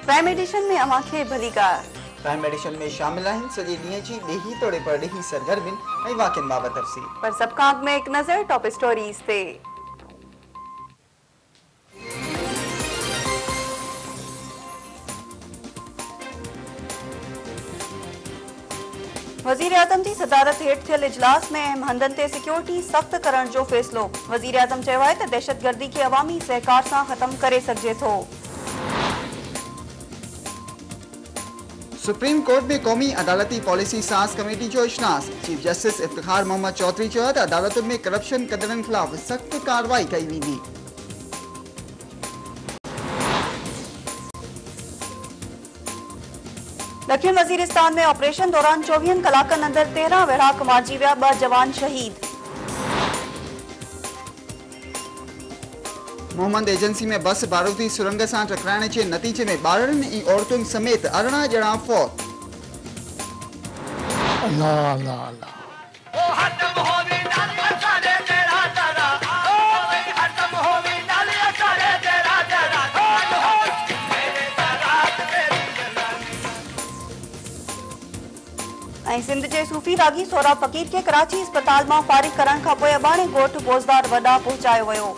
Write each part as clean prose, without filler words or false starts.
Prime addition में अवां खे भलीकार। प्राइम एडिशन में शामिल आहिनि सॼे ॾींहं जी ॾेही तोड़े पर ॾेही सरगर्मियुनि ऐं वाक़िअनि बाबति तफ़सील। पर सभ खां अॻु में हिकु नज़र टॉप स्टोरीज़ ते। वज़ीर आज़म जी सदारत हेठि थियल इजलास में अहम हंधनि ते सिक्योरिटी सख़्त करण जो फ़ैसिलो। वज़ीर आज़म चयो आहे त दहशतगर्दी खे अवामी सहकार सां ख़त्म करे सघिजे थो। सुप्रीम कोर्ट में क़ौमी अदालती पॉलिसी साज़ कमेटी जो इजलास। चीफ जस्टिस इफ्तिखार मोहम्मद चौधरी चयो त अदालतुनि में करप्शन कंदड़नि ख़िलाफ़ सख़्त कार्रवाई कई वेंदी। दक्षिण वज़ीरिस्तान में ऑपरेशन दौरान 24 कलाकनि अंदरि 13 विढ़ाक मारिजी विया, 2 जवान शहीद। मोहम्मद एजेंसी में बस बारूदी सुरंग सां टकराइण जे नतीजे में ॿारनि ऐं औरतुनि समेत 18 ॼणा फौत। ऐं सिंध जे सूफ़ी रागी सोरा फ़कीर खे कराची अस्पताल मां फारिग करण खां पोइ अबाणे ॻोठ बोज़दार वॾा पहुचायो वियो।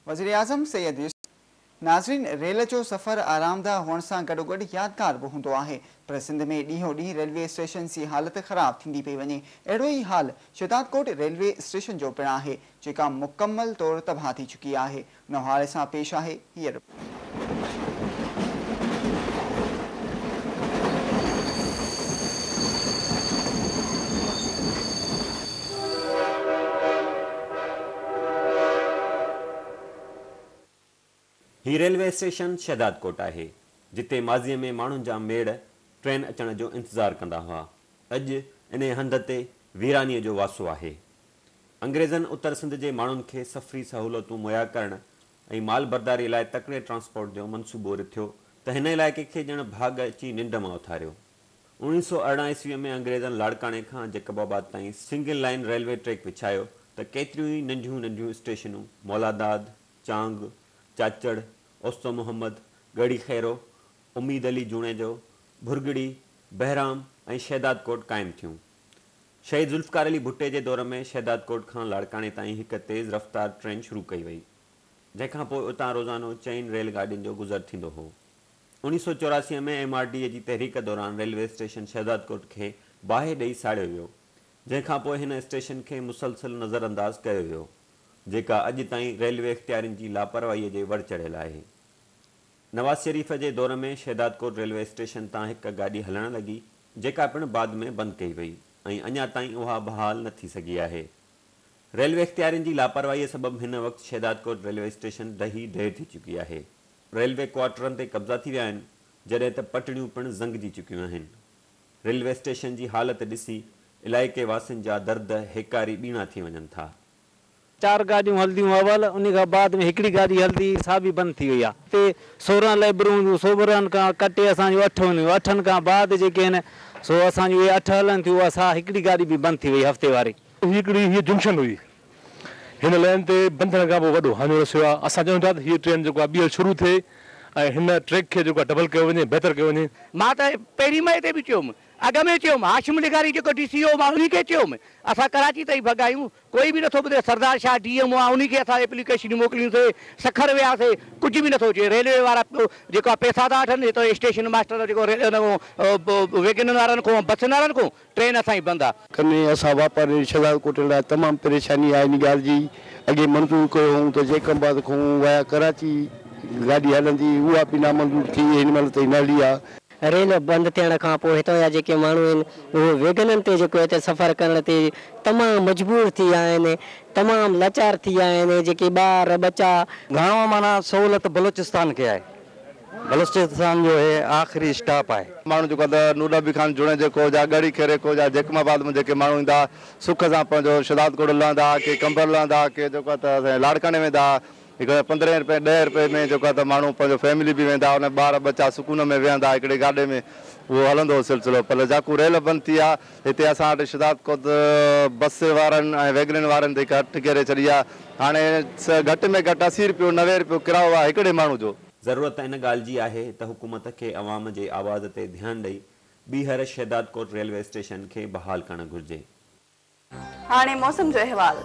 वज़ीर आज़म सैयद यूसुफ। नाज़रीन, रेल जो सफ़र आरामदाह हुअण सां गॾोगॾु यादगार बि हूंदो आहे, पर सिंध में ॾींहों ॾींहुं रेलवे स्टेशन जी हालत ख़राब थींदी पई वञे। अहिड़ो ई हाल शहदादकोट रेलवे स्टेशन जो पिणु आहे, जेका मुकमल तौरु तबाह थी चुकी आहे। उन हवाले सां पेश आहे हीअ ही रेलवे स्टेशन शहदादकोट आहे, जिते माज़ीअ में माण्हुनि जा मेड़ ट्रेन अचण जो इंतज़ारु कंदा हुआ। अॼु इन हंध ते वीरानीअ जो वासो आहे। अंग्रेज़नि उत्तर सिंध जे माण्हुनि खे सफ़री सहूलियतूं मुहैया करण ऐं माल बरदारी लाइ तकिड़े ट्रांसपोर्ट जो मनसूबो रिथियो त हिन इलाइक़े खे ॼण भाग अची निंड मां उथारियो। 1918 ईस्वीअ में अंग्रेज़नि लाड़काणे खां जैकबाबाद ताईं सिंगल लाइन रेलवे ट्रैक विछायो त केतिरियूं ई नंढियूं नंढियूं स्टेशनूं मौलादाद, चांग, चाचड़, ओस्तो मोहम्मद, गढ़ी खैरो, उम्मीद अली जूणेजो, भुरगड़ी, बहराम ऐं शहदादकोट क़ाइमु थियूं। शहीद ज़ुल्फ़कार अली भुट्टे जे दौर में शहदादकोट खां लाड़काणे ताईं हिकु तेज़ रफ़्तार ट्रेन शुरू कई वई, जंहिंखां पोइ उतां रोज़ानो चइनि रेलगाॾियुनि जो गुज़र थींदो हो। 1984 में MRDA जी तहरीक दौरान रेलवे स्टेशन शहदादकोट खे बाहि ॾेई साड़ियो वियो, जंहिंखां पोइ हिन स्टेशन खे मुसलसल नज़रअंदाज़ कयो वियो, जेका अॼु ताईं रेलवे इख़्तियारियुनि जी लापरवाहीअ जे वर चढ़ियल आहे। नवाज़ शरीफ़ जे दौर में शहदादकोट रेलवे स्टेशन तां हिकु गाॾी हलणु लॻी, जेका पिणु बाद में बंदि कई वई ऐं अञा ताईं उहा बहाल न थी सघी आहे। रेलवे इख़्तियारियुनि जी लापरवाहीअ सबबु हिन वक़्तु शहदादकोट रेलवे स्टेशन ॾही ढेर थी चुकी आहे। रेलवे क्वार्टरनि ते कब्ज़ा थी विया आहिनि, जॾहिं त पटड़ियूं पिणु ज़ंग जी चुकियूं आहिनि। रेलवे स्टेशन जी हालत ॾिसी इलाइक़े वासियुनि जा दर्द हेकारी ॿीणा थी वञनि था। 4 गाॾियूं हलंदियूं अवल, उन खां बाद में हिकिड़ी गाॾी हलंदी, सा बि बंदि थी वई आहे। हिते 16 लेबरूं 16 खां कटे असांजूं 8 हूंदियूं, 8 खां बाद जेके आहिनि सो असांजूं 8 हलनि थियूं, सा हिकिड़ी गाॾी बि बंदि थी वई हफ़्ते वारी। हिकिड़ी जंक्शन हुई हिन लाइन ते बंधण खां पोइ वॾो हाञो रसियो आहे। असां चाहियूं था त हीअ ट्रेन जेको आहे ॿीहर शुरू थिए ऐं हिन ट्रैक खे जेको आहे डबल कयो वञे, बहितर कयो वञे। मां त पहिरीं मई ते बि चयुमि, अॻ में चयुमि, हाशिम निगारी जेको DC हो मां उनखे चयुमि, असां कराची ताईं भॻायूं, कोई बि नथो ॿुधे। सरदार शाह DM आहे, उनखे असां एप्लीकेशन मोकिलियूंसीं, सखर वियासीं, कुझु बि नथो अचे। रेलवे वारा जेको आहे पैसा था वठनि, त स्टेशन मास्टर जेको वैगन वारनि खां बसनि वारनि खां, ट्रेन असांजी बंदि आहे। कॾहिं असां वापारी शहदादकोट लाइ तमामु परेशानी आहे इन ॻाल्हि जी। अॻे मंज़ूर कयो हुओ त जैकबाबाद खां वाया कराची गाॾी हलंदी, उहा बि नामंज़ूर थी, हिन महिल ताईं न हली आहे। रेल बंदि थियण खां पोइ हितां जा जेके माण्हू आहिनि उहे वेगननि ते जेको हिते सफ़र करण ते तमामु मजबूर थी विया आहिनि, तमामु लाचार थी विया आहिनि। जेके ॿार बच्चा घणो माना सहूलियत बलोचिस्तान खे आहे, बलोचिस्तान जो हे आख़िरी स्टॉप आहे। माण्हू जेको आहे नूडबी खान जुड़े जेको जा गढ़ी खेरे को जा जैकमाबाद में जेके माण्हू ईंदा सुख सां पंहिंजो शहदादकोट लहंदा, के कंबर लहंदा, के जेको आहे त लाड़काणे वेंदा, हिकिड़े 15 रुपए 10 रुपए में जेको आहे त माण्हू पंहिंजो फैमिली बि वेंदा उन ॿार बच्चा सुकून में वेहंदा हिकिड़े गाॾे में उहो हलंदो हो सिलसिलो पर जाकू रेल बंदि थी आहे हिते असां वटि शदाद कोत बस वारनि ऐं वैगननि वारनि ते घटि करे छॾी आहे हाणे घटि में घटि 80 रुपयो 90 रुपयो किरायो आहे हिकिड़े माण्हू जो ज़रूरत इन ॻाल्हि जी आहे त हुकूमत खे अवाम जे आवाज़ ते ध्यानु ॾेई ॿीहर शहदादकोट रेलवे स्टेशन खे बहाल करणु घुर्जे। हाणे मौसम जो अहवाल।